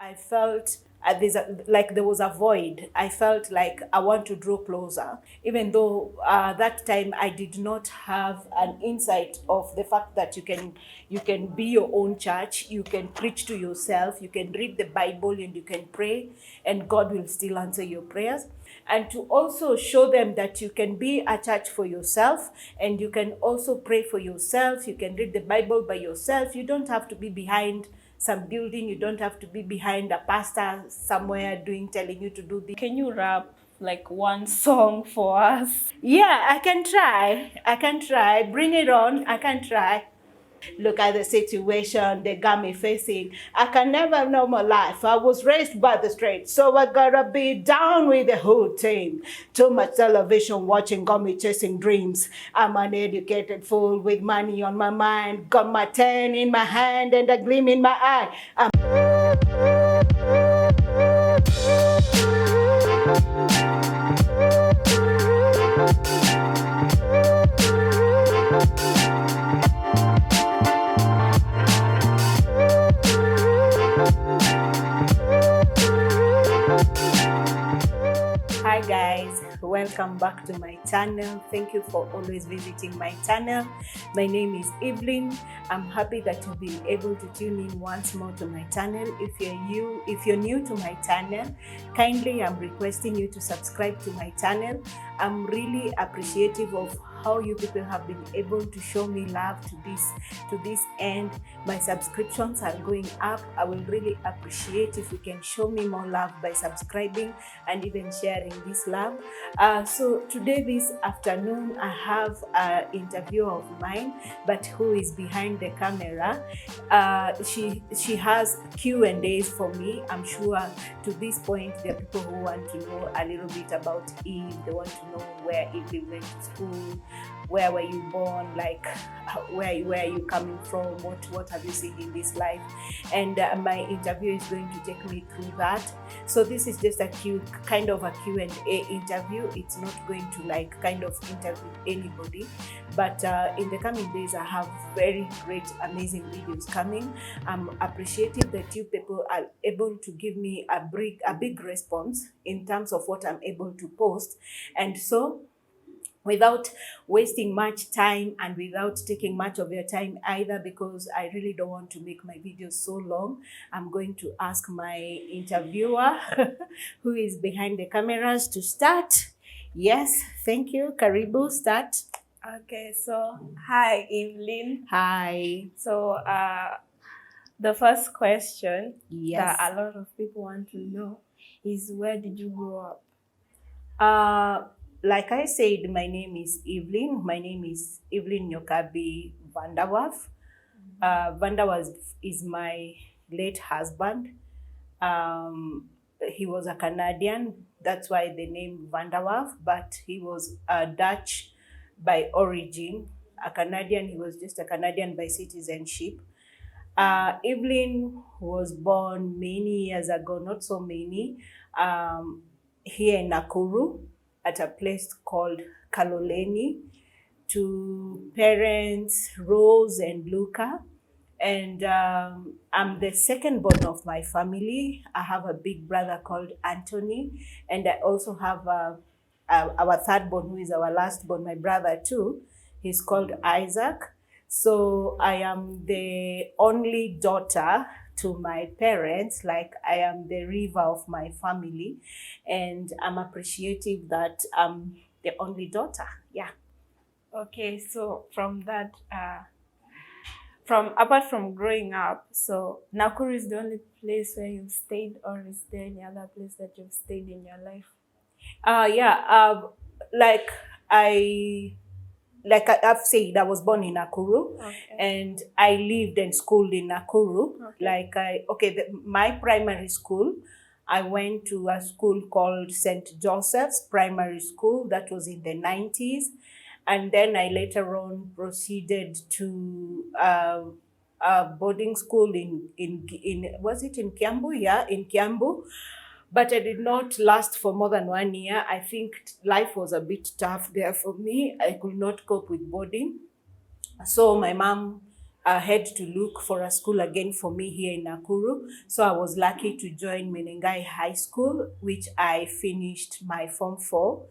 I felt like there was a void. I felt like I want to draw closer, even though that time I did not have an insight of the fact that you can be your own church, you can preach to yourself, you can read the Bible, and you can pray, and God will still answer your prayers. And to also show them that you can be a church for yourself, and you can also pray for yourself. You can read the Bible by yourself. You don't have to be behind some building. You don't have to be behind a pastor somewhere telling you to do this. Can you rap like one song for us? Yeah, I can try. Bring it on. I can try. Look at the situation they got me facing. I can never know my life. I was raised by the streets, so I gotta be down with the whole team. Too much television watching got me chasing dreams. I'm an educated fool with money on my mind. Got my 10 in my hand and a gleam in my eye. Hi guys, welcome back to my channel. Thank you for always visiting my channel. My name is Evelyn. I'm happy that you've been able to tune in once more to my channel. If you're new to my channel, kindly I'm requesting you to subscribe to my channel. I'm really appreciative of how you people have been able to show me love to this end. My subscriptions are going up. I will really appreciate if you can show me more love by subscribing and even sharing this love. So today, this afternoon, I have an interview of mine, but who is behind the camera. She has Q&As for me. I'm sure to this point there are people who want to know a little bit about Eve. They want to know where Eve went to school, where were you born, like where are you coming from, what have you seen in this life. And my interview is going to take me through that. So this is just a kind of a Q&A interview. It's not going to like kind of interview anybody, but in the coming days I have very great amazing videos coming. I'm appreciative that you people are able to give me a big response in terms of what I'm able to post. And so without wasting much time and without taking much of your time either, because I really don't want to make my videos so long, I'm going to ask my interviewer who is behind the cameras to start. Yes, thank you. Karibu, start. Okay, so hi Evelyn. Hi. So the first question Yes. that a lot of people want to know is, where did you grow up? Like I said, my name is Evelyn. My name is Evelyn Nyokabi Vanderwerf. Vanderwerf is my late husband. He was a Canadian. That's why the name Vanderwerf, but he was a Dutch by origin. A Canadian, he was just a Canadian by citizenship. Evelyn was born many years ago, not so many, here in Nakuru, at a place called Kaloleni, to parents Rose and Luca. And I'm the second born of my family. I have a big brother called Anthony, and I also have our third born, who is our last born, my brother too. He's called Isaac. So I am the only daughter to my parents. Like, I am the river of my family, and I'm appreciative that I'm the only daughter. Yeah. Okay, so from that, apart from growing up, so Nakuru is the only place where you've stayed, or is there any other place that you've stayed in your life? Like I've said, I was born in Nakuru. Okay. And I lived and schooled in Nakuru. Okay. My primary school, I went to a school called St. Joseph's Primary School. That was in the 90s. And then I later on proceeded to a boarding school in was it in Kiambu? Yeah, in Kiambu. But I did not last for more than 1 year. I think life was a bit tough there for me. I could not cope with boarding. So my mom had to look for a school again for me here in Nakuru. So I was lucky to join Menengai High School, which I finished my Form 4.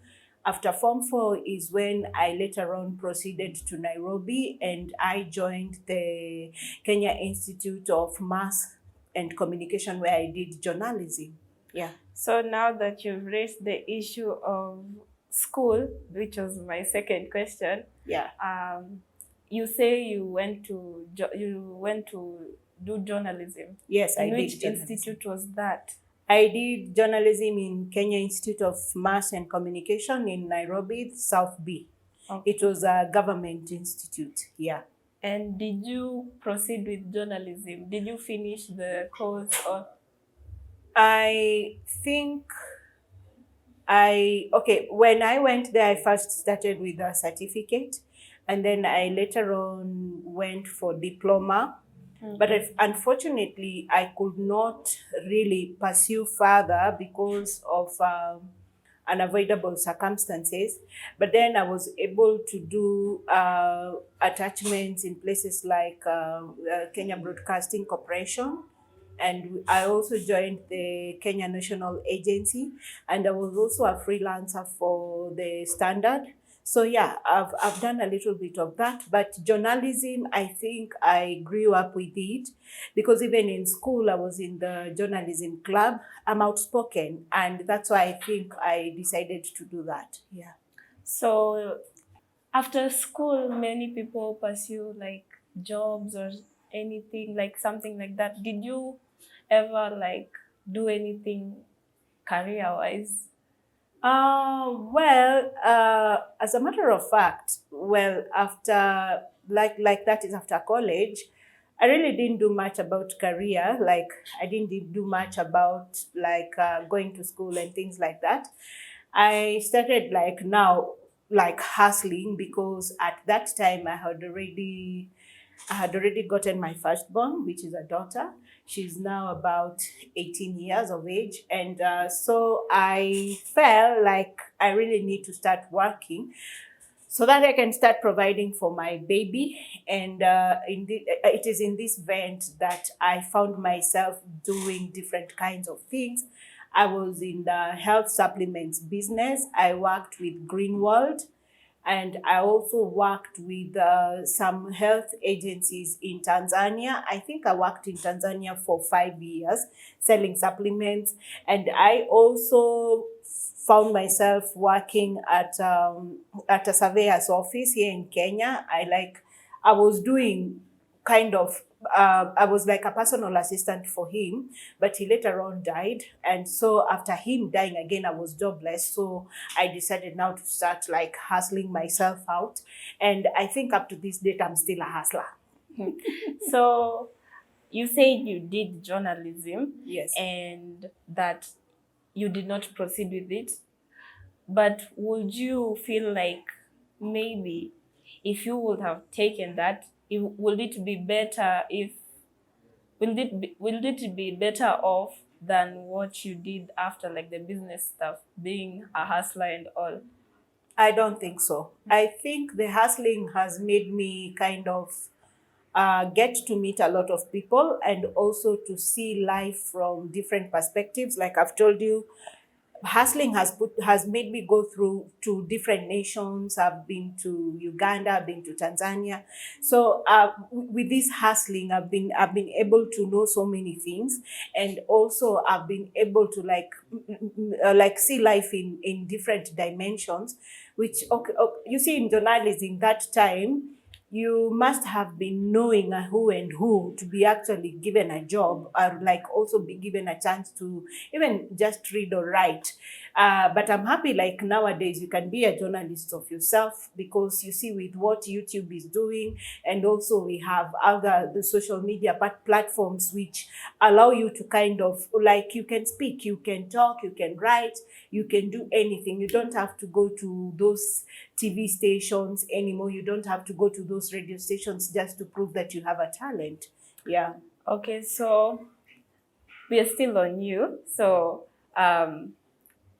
After Form 4 is when I later on proceeded to Nairobi and I joined the Kenya Institute of Mass and Communication, where I did journalism. Yeah. So now that you've raised the issue of school, which was my second question, Yeah. you say you went to do journalism. Yes, I In did which journalism. institute was that? I did journalism in Kenya Institute of Mass and Communication in Nairobi, South B. Okay. It was a government institute. Yeah. And did you proceed with journalism? Did you finish the course or? I think when I went there, I first started with a certificate and then I later on went for diploma. But unfortunately, I could not really pursue further because of unavoidable circumstances. But then I was able to do attachments in places like Kenya Broadcasting Corporation. And I also joined the Kenya National Agency, and I was also a freelancer for the Standard. So yeah, I've done a little bit of that, but journalism, I think I grew up with it because even in school, I was in the journalism club. I'm outspoken, and that's why I think I decided to do that. Yeah. So after school, many people pursue like jobs or anything like something like that. Did you ever like do anything career-wise? As a matter of fact, well, after like that is after college, I really didn't do much about career. Like I didn't do much about like going to school and things like that. I started like hustling because at that time I had already gotten my firstborn, which is a daughter. She's now about 18 years of age. And so I felt like I really need to start working so that I can start providing for my baby. And it is in this vent that I found myself doing different kinds of things. I was in the health supplements business. I worked with Greenworld, and I also worked with some health agencies in Tanzania. I think I worked in Tanzania for 5 years selling supplements. And I also found myself working at a surveyor's office here in Kenya. I was doing kind of I was like a personal assistant for him, but he later on died. And so after him dying again, I was jobless. So I decided now to start like hustling myself out. And I think up to this date, I'm still a hustler. So you said you did journalism. Yes. And that you did not proceed with it. But would you feel like maybe if you would have taken that, would it be better if will it be better off than what you did after, like the business stuff, being a hustler and all? I don't think so. I think the hustling has made me kind of get to meet a lot of people and also to see life from different perspectives. Like I've told you, hustling has made me go through to different nations. I've been to Uganda, I've been to Tanzania. So with this hustling, I've been able to know so many things, and also I've been able to like see life in different dimensions. Which you see in journalism that time, you must have been knowing a who and who to be actually given a job, or like also be given a chance to even just read or write. But I'm happy like nowadays you can be a journalist of yourself, because you see with what YouTube is doing, and also we have the social media platforms which allow you to kind of like, you can speak, you can talk, you can write, you can do anything. You don't have to go to those TV stations anymore. You don't have to go to those radio stations just to prove that you have a talent. Yeah. Okay, so we are still on you. So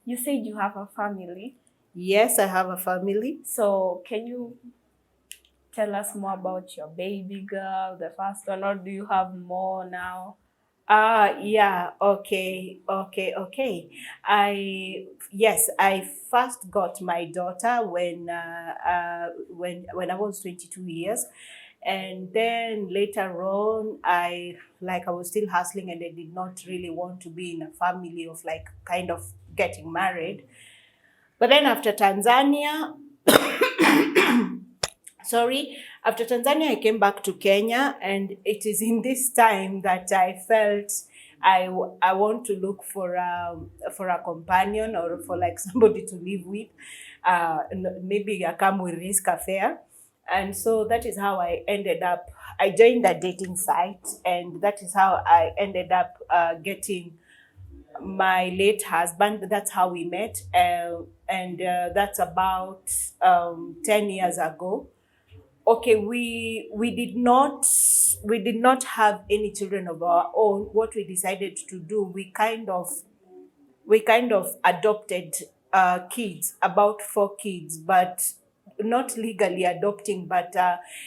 you said you have a family. Yes, I have a family. So can you tell us more about your baby girl, the first one, or do you have more now? Yeah, okay. I first got my daughter when I was 22 years. And then later on, I was still hustling and I did not really want to be in a family of like kind of getting married. But then after Tanzania, sorry, after Tanzania, I came back to Kenya, and it is in this time that I felt I want to look for a companion or for like somebody to live with, maybe a come with risk affair. And so that is how I ended up. I joined a dating site, and that is how I ended up getting my late husband. That's how we met, and that's about 10 years ago. Okay, we did not have any children of our own. What we decided to do, we kind of adopted kids, about 4 kids, but not legally adopting, but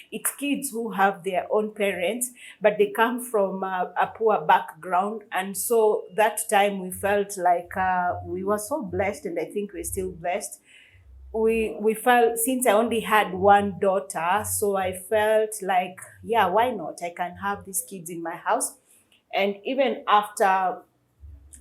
it's kids who have their own parents, but they come from a poor background. And so that time we felt like we were so blessed, and I think we're still blessed. We felt, since I only had one daughter, so I felt like, yeah, why not? I can have these kids in my house. And even after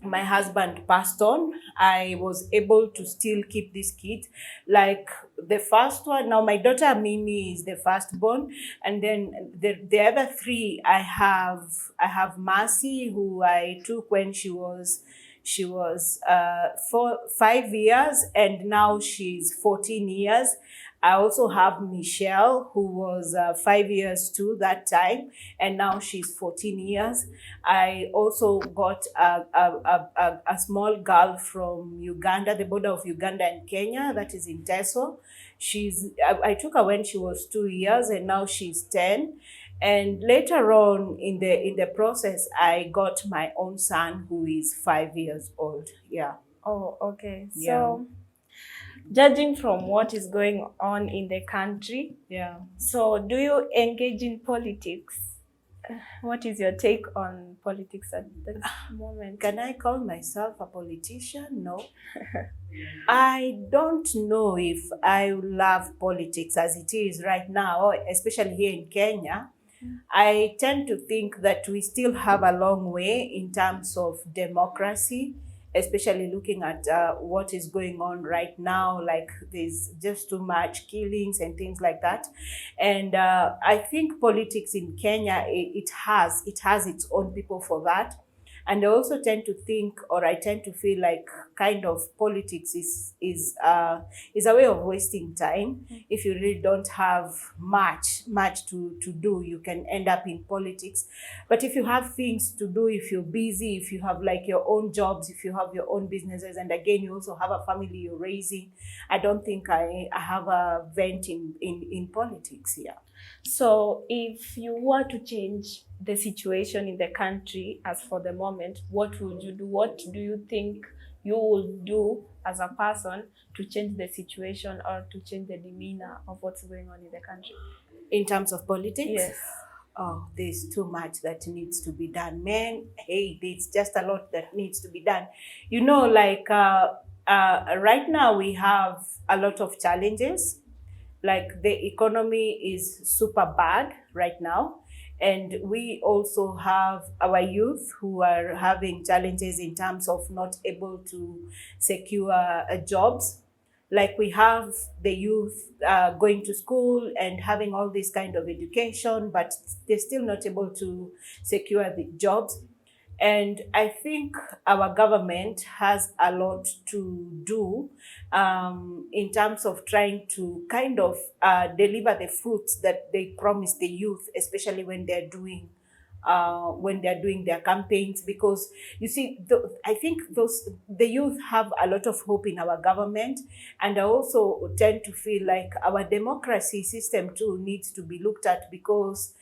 my husband passed on, I was able to still keep these kids. Like the first one, now my daughter Mimi is the firstborn, and then the other three, I have Mercy, who I took when she was 5 years, and now she's 14 years. I also have Michelle, who was 5 years too that time, and now she's 14 years. I also got a small girl from Uganda, the border of Uganda and Kenya, that is in Teso. I took her when she was 2 years, and now she's 10. And later on in the process, I got my own son, who is 5 years old. Yeah. Oh, okay. Yeah. So, judging from what is going on in the country, Yeah. so do you engage in politics? What is your take on politics at this moment? Can I call myself a politician? No. I don't know if I love politics as it is right now, especially here in Kenya. I tend to think that we still have a long way in terms of democracy, especially looking at what is going on right now. Like there's just too much killings and things like that. And I think politics in Kenya, it has its own people for that. And I also tend to think, or I tend to feel like kind of politics is a way of wasting time. If you really don't have much to do, you can end up in politics. But if you have things to do, if you're busy, if you have like your own jobs, if you have your own businesses, and again you also have a family you're raising, I don't think I have a vent in politics. Yeah. So, if you were to change the situation in the country as for the moment, what would you do? What do you think you will do as a person to change the situation or to change the demeanor of what's going on in the country? In terms of politics? Yes. Oh, there's too much that needs to be done, man. Hey, there's just a lot that needs to be done. Like right now we have a lot of challenges. Like the economy is super bad right now. And we also have our youth who are having challenges in terms of not able to secure jobs. Like we have the youth going to school and having all this kind of education, but they're still not able to secure the jobs. And I think our government has a lot to do in terms of trying to kind of deliver the fruits that they promise the youth, especially when they're doing their campaigns. Because you see, I think the youth have a lot of hope in our government, and I also tend to feel like our democracy system too needs to be looked at, because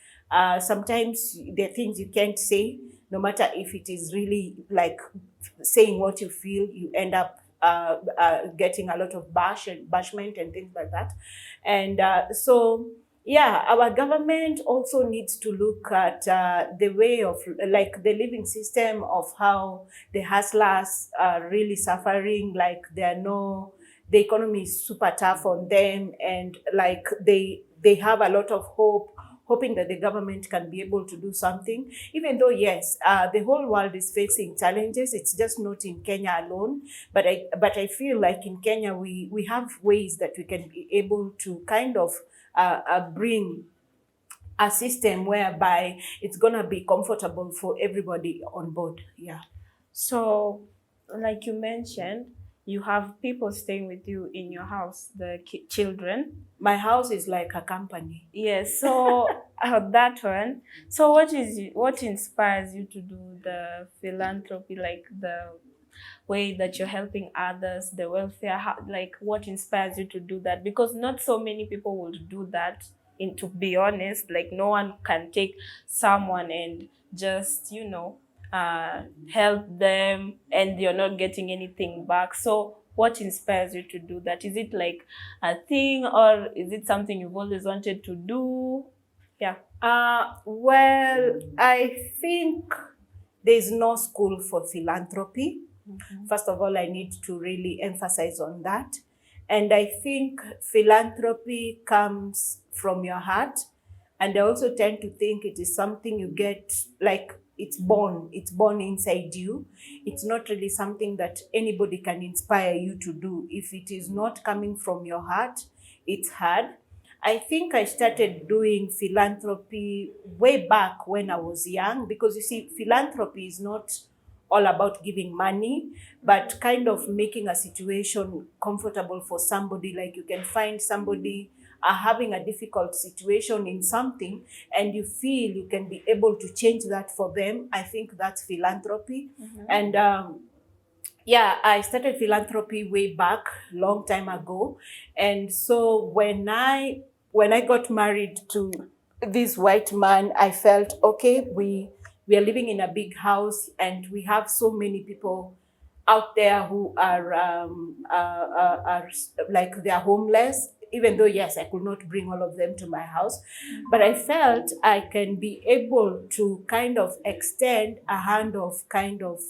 sometimes there are things you can't say, no matter if it is really like saying what you feel, you end up getting a lot of bashment and things like that. And so Yeah, our government also needs to look at the way of like the living system of how the hustlers are really suffering. Like the economy is super tough on them, and like they have a lot of hope, hoping that the government can be able to do something. Even though yes, the whole world is facing challenges. It's just not in Kenya alone. But I feel like in Kenya we have ways that we can be able to kind of bring a system whereby it's gonna be comfortable for everybody on board. Yeah. So, like you mentioned, you have people staying with you in your house, the children. My house is like a company. Yes. So that one. So what inspires you to do the philanthropy, like the way that you're helping others, the welfare? Like what inspires you to do that? Because not so many people will do that. In to be honest, like no one can take someone and just help them and you're not getting anything back. So what inspires you to do that? Is it like a thing or is it something you've always wanted to do? Yeah. Well, I think there's no school for philanthropy. First of all, I need to really emphasize on that. And I think philanthropy comes from your heart. And I also tend to think it is something you get, like it's born inside you. It's not really something that anybody can inspire you to do. If it is not coming from your heart, it's hard. I think I started doing philanthropy way back when I was young, because you see, philanthropy is not all about giving money, but kind of making a situation comfortable for somebody. Like you can find somebody having a difficult situation in something, and you feel you can be able to change that for them. I think that's philanthropy. And yeah, I started philanthropy way back, long time ago. And so when I got married to this white man, I felt okay, we are living in a big house and we have so many people out there who are like they're homeless. Even though yes, I could not bring all of them to my house, but I felt I can be able to kind of extend a hand of kind of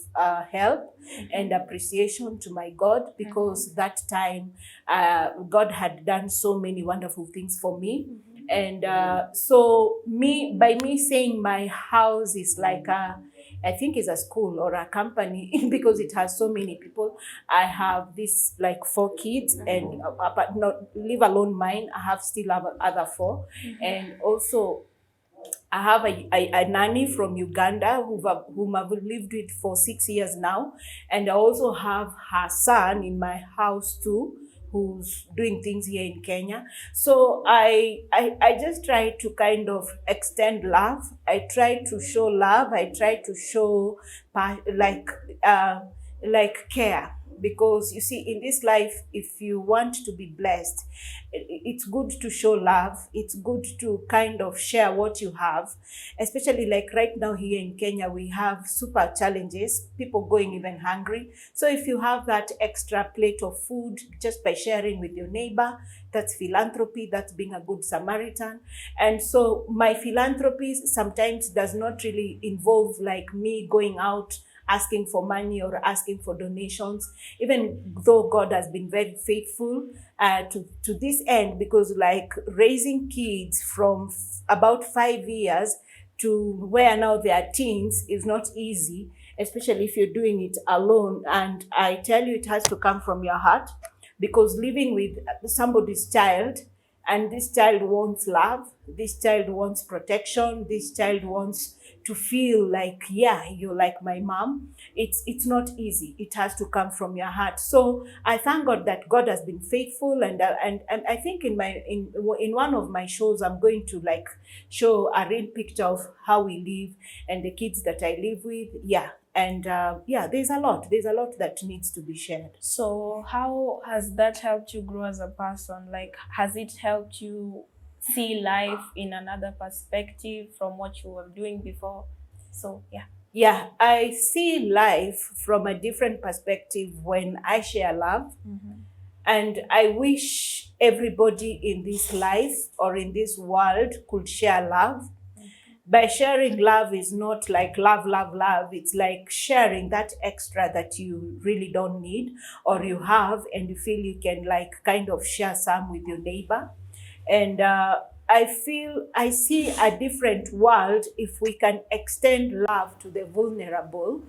help and appreciation to my God, because that time God had done so many wonderful things for me. And so by me saying my house is like I think it's a school or a company because it has so many people. I have this like 4 kids, and but not leave alone mine. I have still have other 4, and also I have a nanny from Uganda whom I've lived with for 6 years now. And I also have her son in my house too, who's doing things here in Kenya. So I just try to kind of extend love. I try to show love. I try to show like like care, because you see, in this life, if you want to be blessed, it's good to show love. It's good to kind of share what you have, especially like right now here in Kenya, we have super challenges, people going even hungry. So if you have that extra plate of food just by sharing with your neighbor, that's philanthropy. That's being a good Samaritan. And so my philanthropy sometimes does not really involve like me going out asking for money or asking for donations, even though God has been very faithful to this end, because like raising kids from about 5 years to where now they are teens is not easy, especially if you're doing it alone. And I tell you, it has to come from your heart, because living with somebody's child, and this child wants love, this child wants protection, this child wants to feel like, yeah, you're like my mom. It's not easy. It has to come from your heart. So I thank God that God has been faithful. And I think in one of my shows, I'm going to like show a real picture of how we live and the kids that I live with. Yeah. And yeah, there's a lot that needs to be shared. So how has that helped you grow as a person? Like, has it helped you see life in another perspective from what you were doing before? So yeah. Yeah, I see life from a different perspective when I share love. And I wish everybody in this life or in this world could share love. By sharing love is not like love, love, love. It's like sharing that extra that you really don't need or you have, and you feel you can like kind of share some with your neighbor. And I feel I see a different world if we can extend love to the vulnerable.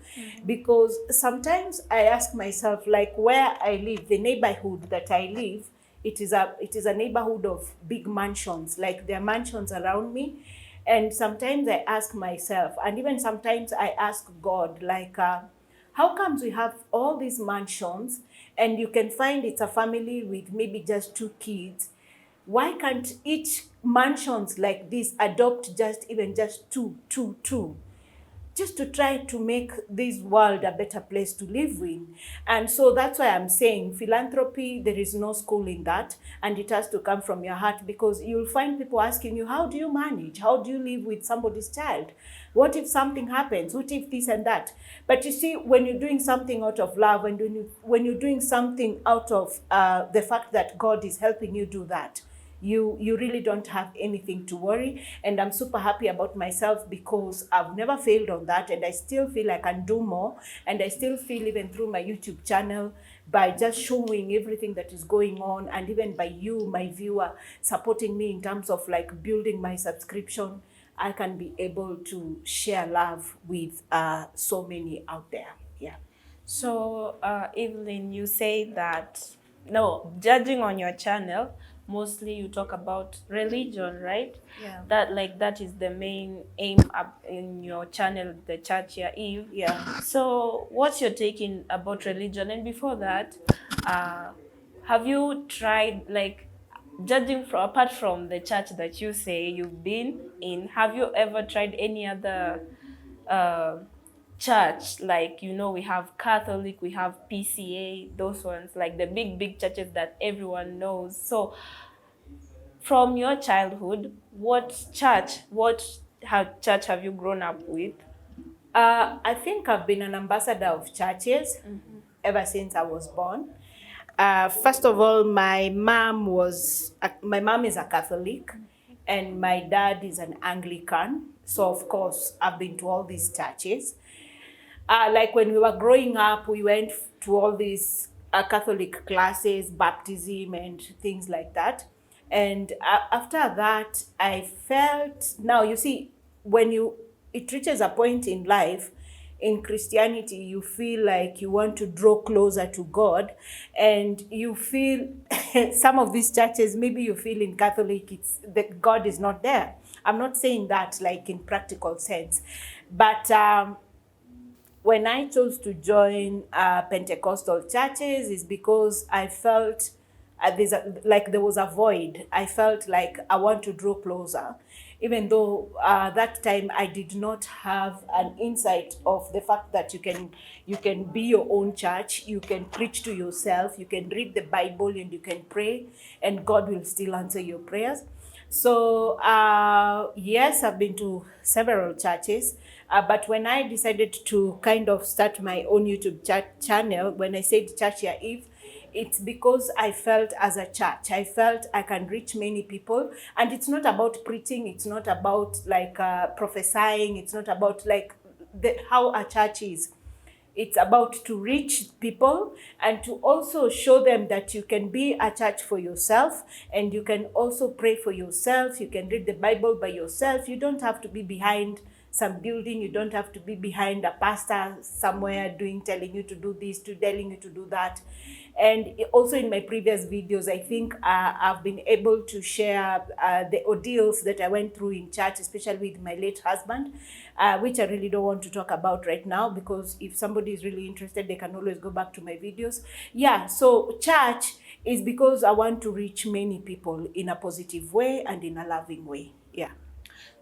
Because sometimes I ask myself, like where I live, the neighborhood that I live, it is a neighborhood of big mansions, like there are mansions around me. And sometimes I ask myself, and even sometimes I ask God, like, how comes we have all these mansions and you can find it's a family with maybe just two kids? Why can't each mansions like this adopt just two, just to try to make this world a better place to live in? And so that's why I'm saying philanthropy, there is no school in that, and it has to come from your heart, because you'll find people asking you, how do you manage? How do you live with somebody's child? What if something happens? What if this and that? But you see, when you're doing something out of love, and when you're doing something out of the fact that God is helping you do that, you really don't have anything to worry. And I'm super happy about myself because I've never failed on that, and I still feel I can do more. And I still feel, even through my YouTube channel, by just showing everything that is going on, and even by you, my viewer, supporting me in terms of like building my subscription, I can be able to share love with so many out there. Yeah. So, Evelyn, you say that, no, judging on your channel, mostly you talk about religion, right? Yeah. That is the main aim up in your channel, the Church Here Eve. Yeah. So, what's your take in about religion? And before that, uh, have you tried, like, judging from, apart from the church that you say you've been in, have you ever tried any other uh, church? Like, we have Catholic, we have PCA, those ones, like the big churches that everyone knows. So from your childhood, what church have you grown up with? I think I've been an ambassador of churches ever since I was born. First of all, my mom is a Catholic, and my dad is an Anglican. So of course, I've been to all these churches. Like when we were growing up, we went to all these Catholic classes, baptism, and things like that. And after that, I felt, now you see, when it reaches a point in life, in Christianity, you feel like you want to draw closer to God, and you feel some of these churches, maybe you feel in Catholic, it's that God is not there. I'm not saying that like in practical sense, but when I chose to join Pentecostal churches is because I felt like there was a void. I felt like I want to draw closer, even though that time I did not have an insight of the fact that you can be your own church, you can preach to yourself, you can read the Bible, and you can pray, and God will still answer your prayers. So, yes, I've been to several churches, but when I decided to kind of start my own YouTube channel, when I said Church Here Eve, it's because I felt as a church, I felt I can reach many people. And it's not about preaching, it's not about like prophesying, it's not about like how a church is. It's about to reach people and to also show them that you can be a church for yourself, and you can also pray for yourself. You can read the Bible by yourself. You don't have to be behind some building. You don't have to be behind a pastor somewhere telling you to do this, telling you to do that. And also in my previous videos, I think I've been able to share the ordeals that I went through in church, especially with my late husband, which I really don't want to talk about right now, because if somebody is really interested, they can always go back to my videos. Yeah, so church is because I want to reach many people in a positive way and in a loving way. Yeah.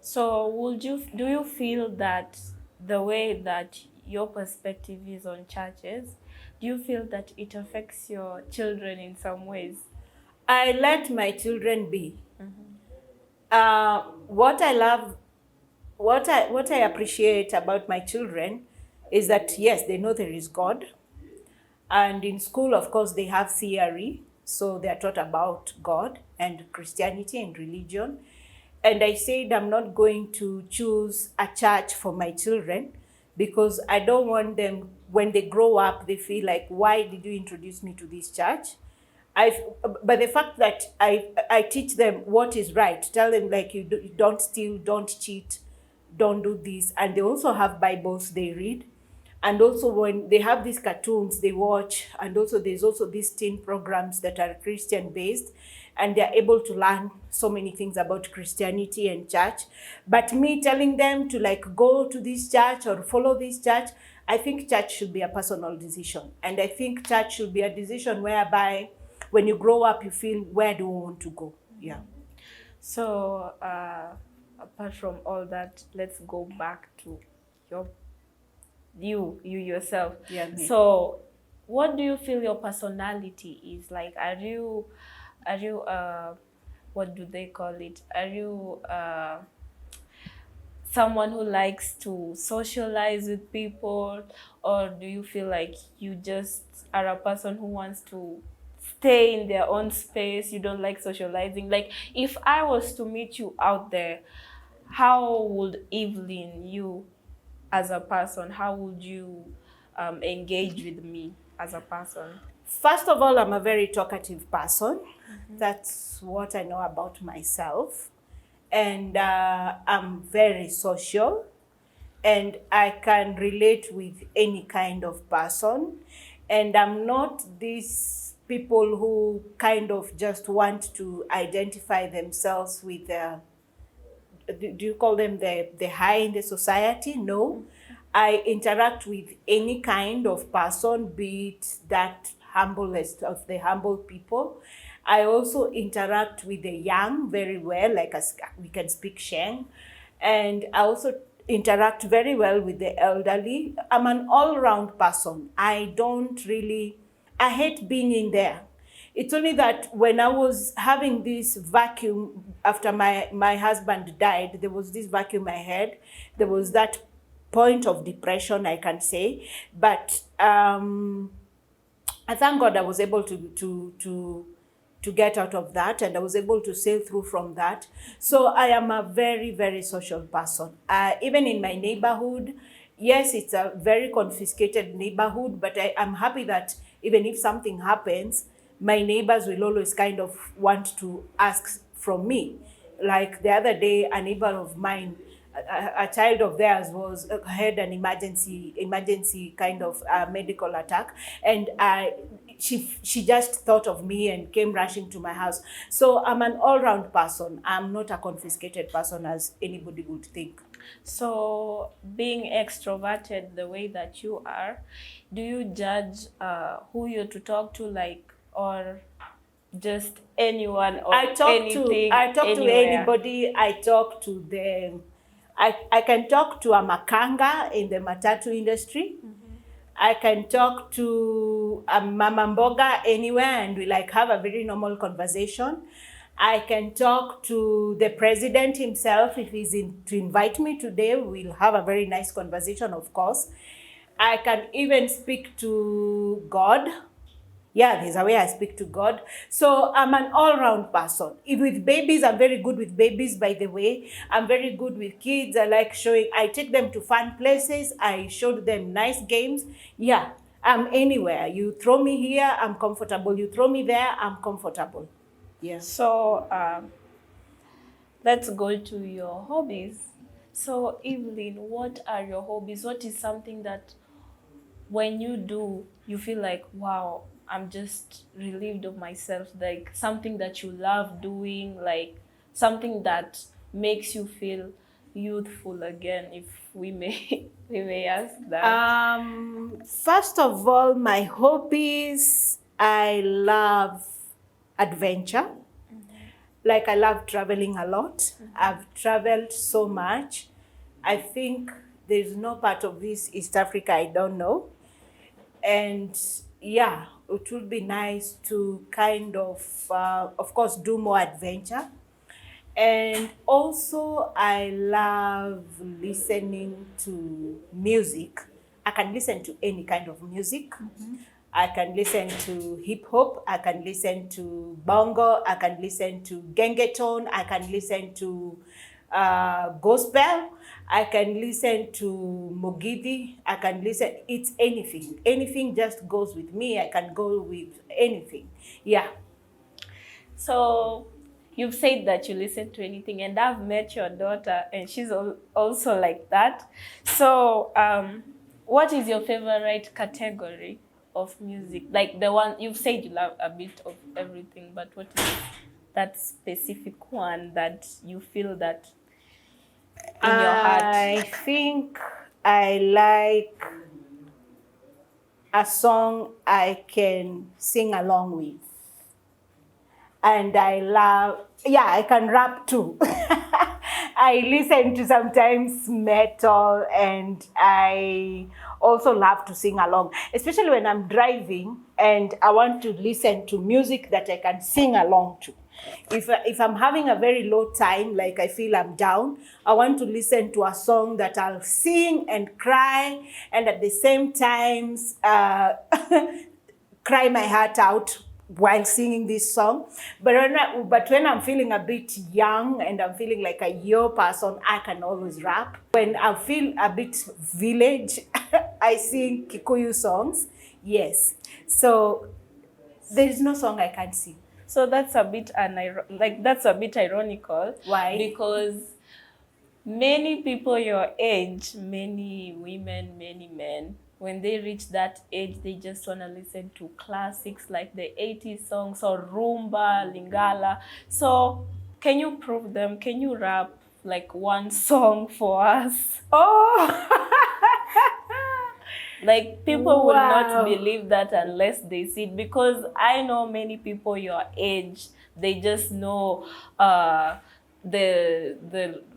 So do you feel that the way that your perspective is on churches, do you feel that it affects your children in some ways? I let my children be. What I love, what I appreciate about my children is that yes, they know there is God, and in school, of course, they have theory. So they are taught about God and Christianity and religion. And I said, I'm not going to choose a church for my children because I don't want them, when they grow up, they feel like, why did you introduce me to this church? But the fact that I teach them what is right, tell them like you don't steal, don't cheat, don't do this. And they also have Bibles they read. And also when they have these cartoons they watch, and also there's also these teen programs that are Christian based, and they're able to learn so many things about Christianity and church. But me telling them to like go to this church or follow this church, I think church should be a personal decision. And I think church should be a decision whereby when you grow up, you feel, where do you want to go? Yeah. So, apart from all that, let's go back to your you yourself. Yeah, me. So, what do you feel your personality is like? Are you what do they call it? Are you someone who likes to socialize with people, or do you feel like you just are a person who wants to stay in their own space? You don't like socializing? Like, if I was to meet you out there, how would Evelyn, you as a person, how would you engage with me as a person? First of all, I'm a very talkative person. That's what I know about myself. And I'm very social, and I can relate with any kind of person. And I'm not these people who kind of just want to identify themselves with do you call them the high in the society? No. I interact with any kind of person, be it that humblest of the humble people. I also interact with the young very well, like we can speak Sheng. And I also interact very well with the elderly. I'm an all-round person. I hate being in there. It's only that when I was having this vacuum after my husband died, there was this vacuum I had. There was that point of depression, I can say. But I thank God I was able to get out of that, and I was able to sail through from that. So I am a very, very social person. Even in my neighborhood, yes, it's a very confiscated neighborhood, but I'm happy that even if something happens, my neighbors will always kind of want to ask from me. Like the other day, a neighbor of mine, a child of theirs was had an emergency kind of medical attack, and she just thought of me and came rushing to my house. So I'm an all-round person. I'm not a confiscated person as anybody would think. So, being extroverted the way that you are, do you judge who you're to talk to, like, or just anyone or anything? I talk to anywhere? anybody. I talk to them. I can talk to a makanga in the matatu industry. I can talk to a mama mboga anywhere, and we like have a very normal conversation. I can talk to the president himself. If he's to invite me today, we'll have a very nice conversation, of course. I can even speak to God. Yeah, there's a way I speak to God. So I'm an all-round person. If with babies, I'm very good with babies, by the way. I'm very good with kids. I take them to fun places. I showed them nice games. Yeah, I'm anywhere. You throw me here, I'm comfortable. You throw me there, I'm comfortable. Yeah. So, let's go to your hobbies. So, Evelyn, what are your hobbies? What is something that when you do, you feel like, wow, I'm just relieved of myself? Like something that you love doing, like something that makes you feel youthful again, if we may we may ask that. First of all, my hobbies, I love adventure. Like I love traveling a lot. I've traveled so much. I think there's no part of this East Africa I don't know. And yeah, it would be nice to kind of course, do more adventure. And also, I love listening to music. I can listen to any kind of music. I can listen to hip hop, I can listen to bongo, I can listen to gengeton, I can listen to gospel, I can listen to mogidi, I can listen, it's anything. Anything just goes with me, I can go with anything. Yeah. So you've said that you listen to anything, and I've met your daughter, and she's also like that. So, what is your favorite category of music? Like the one you've said you love a bit of everything, but what is that specific one that you feel that in your heart? I think I like a song I can sing along with. And I love, yeah, I can rap too. I listen to sometimes metal, and I also love to sing along, especially when I'm driving and I want to listen to music that I can sing along to. If I'm having a very low time, like I feel I'm down, I want to listen to a song that I'll sing and cry, and at the same time cry my heart out while singing this song. But when I'm feeling a bit young and I'm feeling like a yo person, I can always rap. When I feel a bit village, I sing Kikuyu songs. Yes. So there is no song I can't sing. So that's a bit that's a bit ironical. Why? Because many people your age, many women, many men, when they reach that age, they just want to listen to classics like the 80s songs or rumba, lingala. So can you prove them? Can you rap like one song for us? Oh! Like people will Wow. not believe that unless they see it, because I know many people your age, they just know the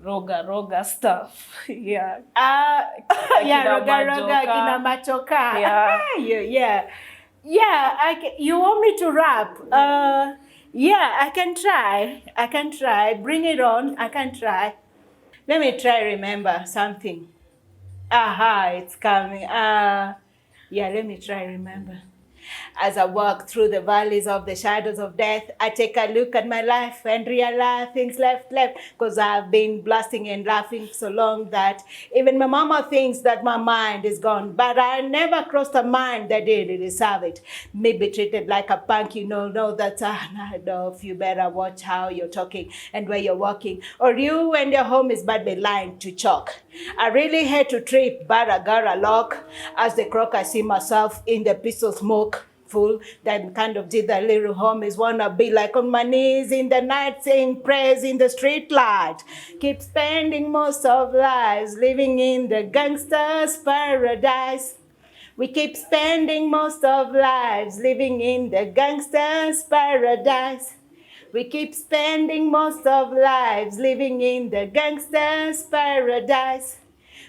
roga stuff. Yeah. Yeah, roga Majoka. kina machoka. Yeah. Yeah. Yeah, you want me to rap? Yeah, I can try. Bring it on. I can try. Let me try remember something. Aha, it's coming. Yeah, let me try remember. As I walk through the valleys of the shadows of death, I take a look at my life and realize things left. Because I've been blasting and laughing so long that even my mama thinks that my mind is gone. But I never crossed a mind that did deserve it. Maybe treated like a punk, know that's unheard of. You better watch how you're talking and where you're walking. Or you and your home is badly lying to chalk. I really hate to trip, but I got a lock. As the croak, I see myself in the piece of smoke. Full, that kind of did that little homies wanna be like on my knees in the night saying prayers in the street light. Keep spending most of lives living in the gangster's paradise. We keep spending most of lives living in the gangster's paradise. We keep spending most of lives living in the gangster's paradise.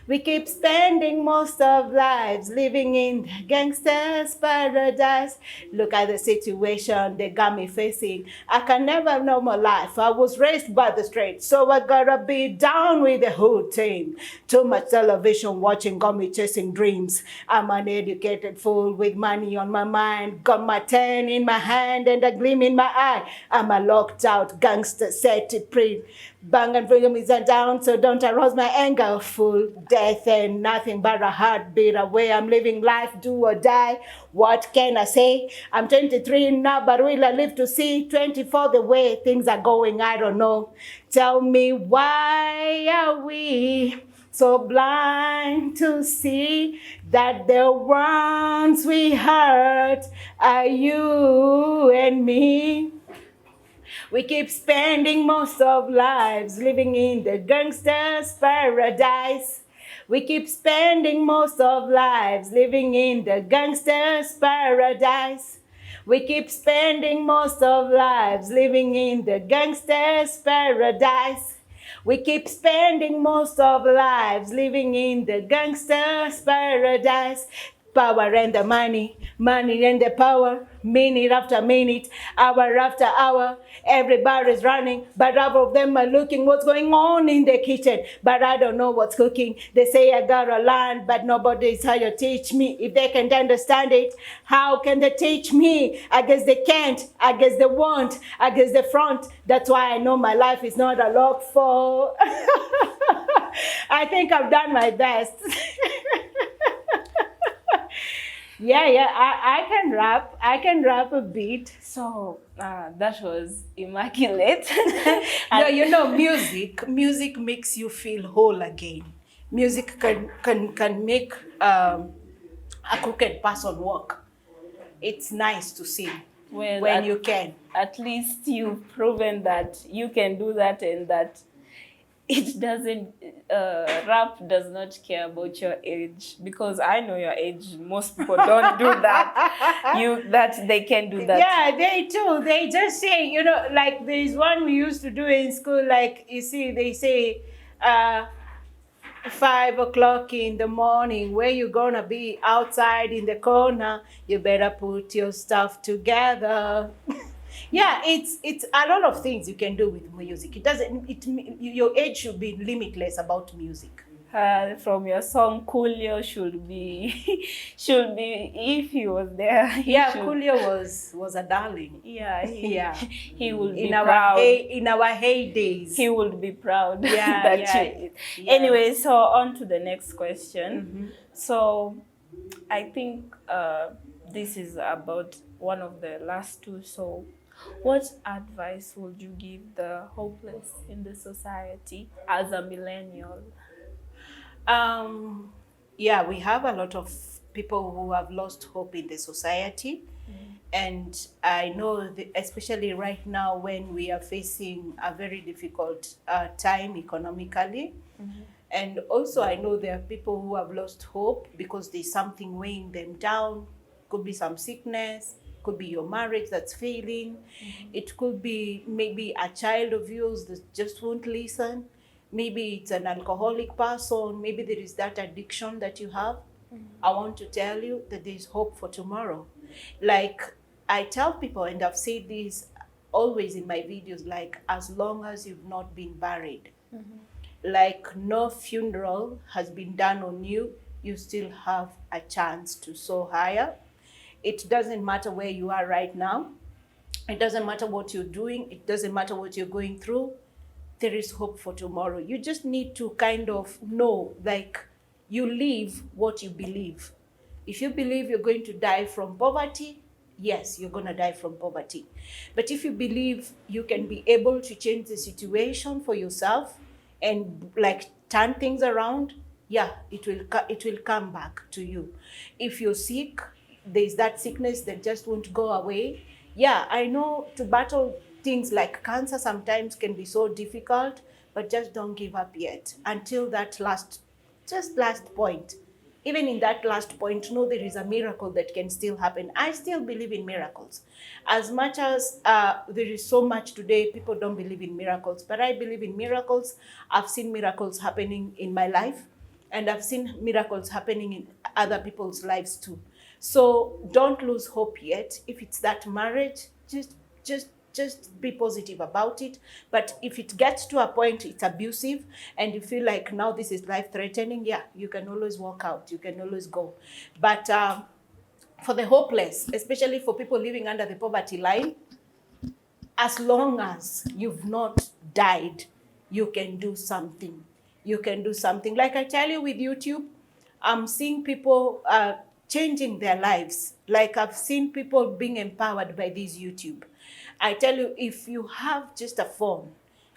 We keep spending most of lives living in the gangster's paradise. Look at the situation they got me facing. I can never know my life. I was raised by the streets, so I gotta be down with the hood team. Too much television watching got me chasing dreams. I'm an educated fool with money on my mind. Got my 10 in my hand and a gleam in my eye. I'm a locked out gangster set it free. Bang and freedom is down, so don't arouse my anger. Full death and nothing but a heartbeat away. I'm living life, do or die. What can I say? I'm 23 now, but will I live to see 24? The way things are going, I don't know. Tell me, why are we so blind to see that the ones we hurt are you and me? We keep spending most of lives living in the gangster's paradise. We keep spending most of lives living in the gangster's paradise. We keep spending most of lives living in the gangster's paradise. We keep spending most of lives living in the gangster's paradise. power and the money, money and the power, minute after minute, hour after hour. Everybody's running, but half of them are looking what's going on in the kitchen. But I don't know what's cooking. They say I gotta learn, but nobody's how to teach me. If they can't understand it, how can they teach me? I guess they can't. I guess they won't. I guess they front. That's why I know my life is not a log for. I think I've done my best. Yeah, I can rap. I can rap a bit. So that was immaculate. No, you know, music makes you feel whole again. Music can make a crooked person walk. It's nice to sing Well, when you can. At least you've proven that you can do that, and that it doesn't, rap does not care about your age, because I know your age. Most people don't do that. That they can do that. Yeah, they do. They just say, you know, like there's one we used to do in school. Like you see, they say, 5 o'clock in the morning, where you gonna be? Outside in the corner. You better put your stuff together. Yeah, it's a lot of things you can do with music. It doesn't. Your age should be limitless about music. From your song, Coolio should be if he was there. Yeah, Coolio was a darling. Yeah, Yeah, he would be in proud. in our heydays. He would be proud. Yeah, that yeah, yeah. Anyway, so on to the next question. Mm-hmm. So I think this is about one of the last two. So what advice would you give the hopeless in the society as a millennial? Yeah, we have a lot of people who have lost hope in the society. And I know, especially right now when we are facing a very difficult time economically. And also I know there are people who have lost hope because there's something weighing them down. Could be some sickness, could be your marriage that's failing. It could be maybe a child of yours that just won't listen. Maybe it's an alcoholic person. Maybe there is that addiction that you have. I want to tell you that there's hope for tomorrow. Like I tell people, and I've said this always in my videos, like as long as you've not been buried, like no funeral has been done on you, you still have a chance to soar higher. It doesn't matter where you are right now. It doesn't matter what you're doing. It doesn't matter what you're going through. There is hope for tomorrow. You just need to kind of know, like, you live what you believe. If you believe you're going to die from poverty, yes, you're going to die from poverty. But if you believe you can be able to change the situation for yourself and like turn things around, yeah, it will come back to you. If you're sick, there's that sickness that just won't go away. Yeah, I know to battle things like cancer sometimes can be so difficult, but just don't give up yet until that last point. Even in that last point, know there is a miracle that can still happen. I still believe in miracles. As much as there is so much today, people don't believe in miracles, but I believe in miracles. I've seen miracles happening in my life, and I've seen miracles happening in other people's lives too. So don't lose hope yet. If it's that marriage, just be positive about it. But if it gets to a point it's abusive and you feel like now this is life-threatening, yeah, you can always walk out. You can always go. But for the hopeless, especially for people living under the poverty line, as long as you've not died, you can do something. You can do something. Like I tell you with YouTube, I'm seeing people changing their lives. Like I've seen people being empowered by this YouTube. I tell you, if you have just a phone,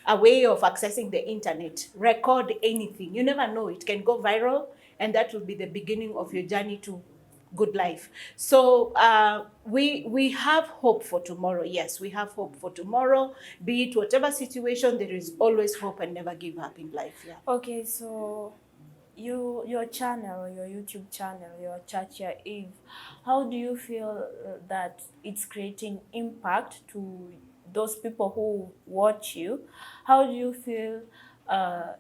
a way of accessing the internet, record anything. You never know, it can go viral, and that will be the beginning of your journey to good life. So we have hope for tomorrow. Yes, we have hope for tomorrow. Be it whatever situation, there is always hope, and never give up in life. Yeah. Okay, so your channel, your YouTube channel, your Church Your Eve, how do you feel that it's creating impact to those people who watch you? How do you feel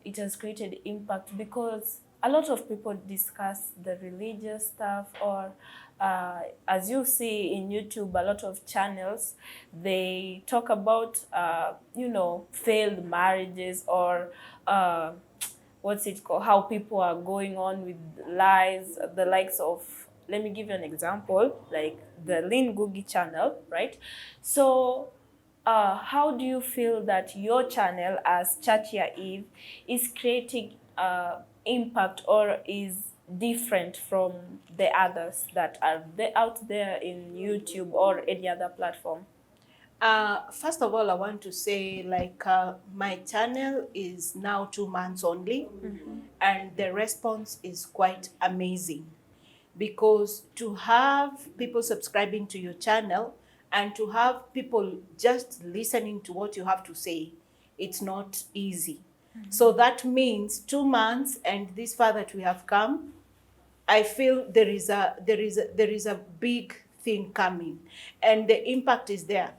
it has created impact? Because a lot of people discuss the religious stuff, or as you see in YouTube, a lot of channels, they talk about failed marriages, or what's it called, how people are going on with lies, the likes of, let me give you an example, like the Lynn Googie channel, right? So how do you feel that your channel as Chatia Eve is creating impact, or is different from the others that are out there in YouTube or any other platform? First of all, I want to say, like, my channel is now 2 months only, and the response is quite amazing, because to have people subscribing to your channel and to have people just listening to what you have to say, it's not easy. So that means 2 months and this far that we have come, I feel there is a big thing coming, and the impact is there.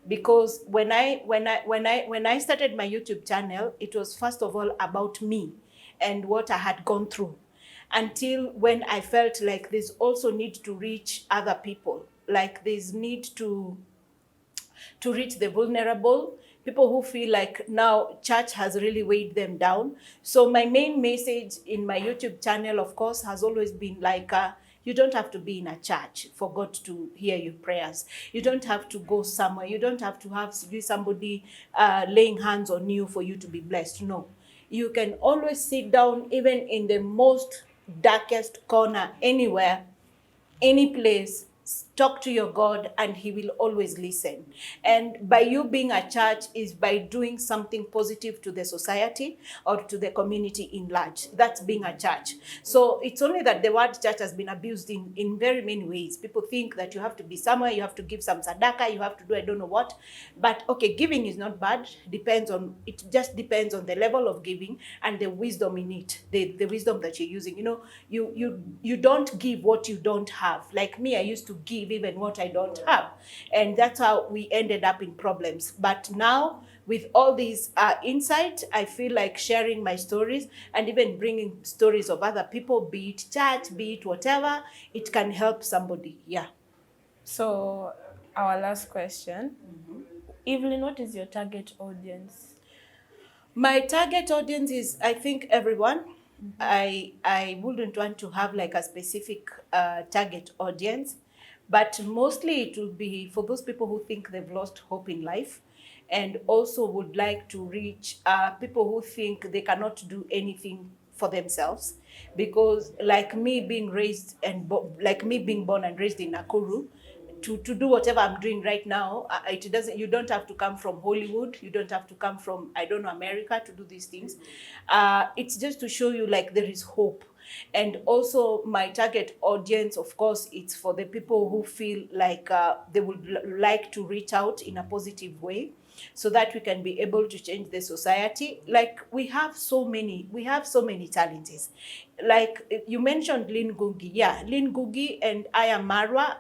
Because when I started my YouTube channel, it was first of all about me and what I had gone through, until when I felt like there's also need to reach other people, like there's need to reach the vulnerable, people who feel like now church has really weighed them down. So my main message in my YouTube channel, of course, has always been like, you don't have to be in a church for God to hear your prayers. You don't have to go somewhere. You don't have to have somebody laying hands on you for you to be blessed. No. You can always sit down, even in the most darkest corner, anywhere, any place, talk to your God, and he will always listen. And by you being a church is by doing something positive to the society or to the community in large. That's being a church. So it's only that the word church has been abused in very many ways. People think that you have to be somewhere, you have to give some sadaka, you have to do I don't know what. But okay, giving is not bad. It just depends on the level of giving and the wisdom in it, the wisdom that you're using. You don't give what you don't have. Like me, I used to give even what I don't have, and that's how we ended up in problems. But now, with all these insight, I feel like sharing my stories and even bringing stories of other people, be it church, be it whatever, it can help somebody. Yeah. So our last question, Evelyn, what is your target audience? My target audience is, I think, everyone. I wouldn't want to have like a specific target audience, but mostly it will be for those people who think they've lost hope in life, and also would like to reach people who think they cannot do anything for themselves. Because like me being raised and like me being born and raised in Nakuru, to do whatever I'm doing right now, it doesn't. You don't have to come from Hollywood. You don't have to come from, I don't know, America to do these things. It's just to show you like there is hope. And also my target audience, of course, it's for the people who feel like they would like to reach out in a positive way, so that we can be able to change the society. Like we have so many challenges. Like you mentioned Lynn Googie. Yeah, Lynn Googie and I am Marwa.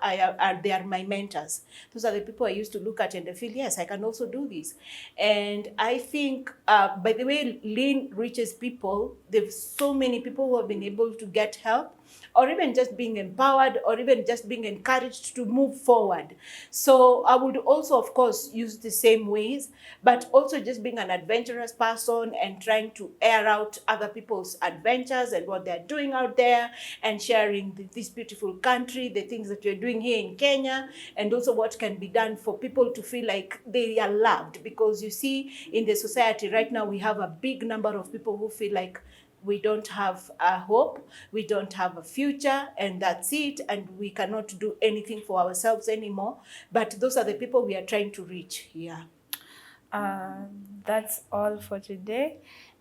They are my mentors. Those are the people I used to look at and I feel, yes, I can also do this. And I think, by the way Lynn reaches people, there's so many people who have been able to get help, or even just being empowered, or even just being encouraged to move forward. So I would also, of course, use the same ways, but also just being an adventurous person and trying to air out other people's adventures and what they're doing out there, and sharing this beautiful country, the things that we're doing here in Kenya, and also what can be done for people to feel like they are loved. Because you see, in the society right now, we have a big number of people who feel like we don't have a hope, we don't have a future, and that's it, and we cannot do anything for ourselves anymore. But those are the people we are trying to reach here. Uh, that's all for today.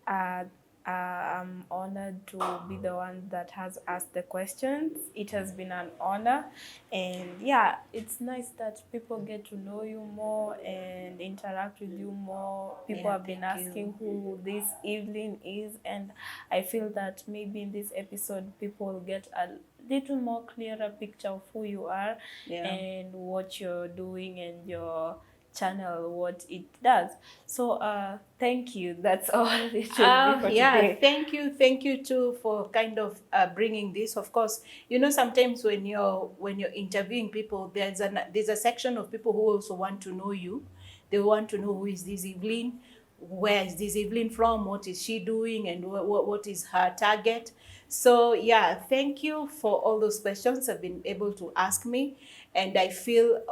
Uh, I'm honored to be the one that has asked the questions. It has been an honor. And yeah, it's nice that people get to know you more and interact with you more. People have been asking who this Evelyn is. And I feel that maybe in this episode, people will get a little more clearer picture of who you are and what you're doing and your channel what it does. So thank you. That's all it should be for Yeah, today. thank you too for kind of bringing this. Of course, you know, sometimes when you're interviewing people, there's a section of people who also want to know you. They want to know, who is this Evelyn, where is this Evelyn from, what is she doing, and what is her target. So yeah, thank you for all those questions I've been able to ask me, and I feel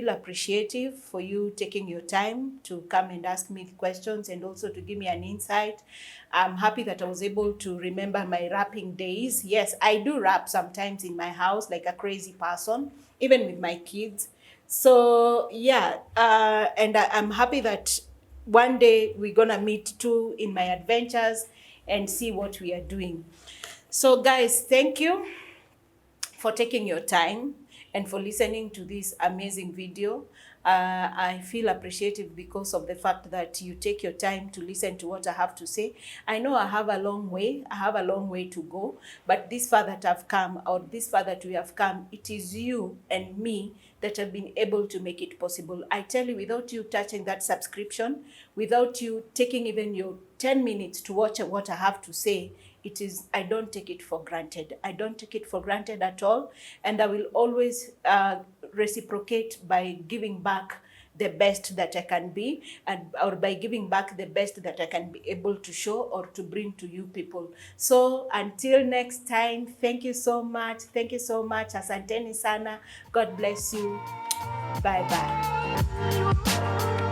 appreciative for you taking your time to come and ask me questions and also to give me an insight. I'm happy that I was able to remember my rapping days. Yes, I do rap sometimes in my house like a crazy person, even with my kids. So yeah, and I'm happy that one day we're gonna meet too in my adventures and see what we are doing. So guys, thank you for taking your time and for listening to this amazing video. I feel appreciative because of the fact that you take your time to listen to what I have to say. I know I have a long way to go, but this far that I've come, or this far that we have come, it is you and me that have been able to make it possible. I tell you, without you touching that subscription, without you taking even your 10 minutes to watch what I have to say, I don't take it for granted. I don't take it for granted at all. And I will always reciprocate by giving back the best that I can be, or by giving back the best that I can be able to show or to bring to you people. So until next time, thank you so much. Thank you so much. Asanteni sana. God bless you. Bye bye.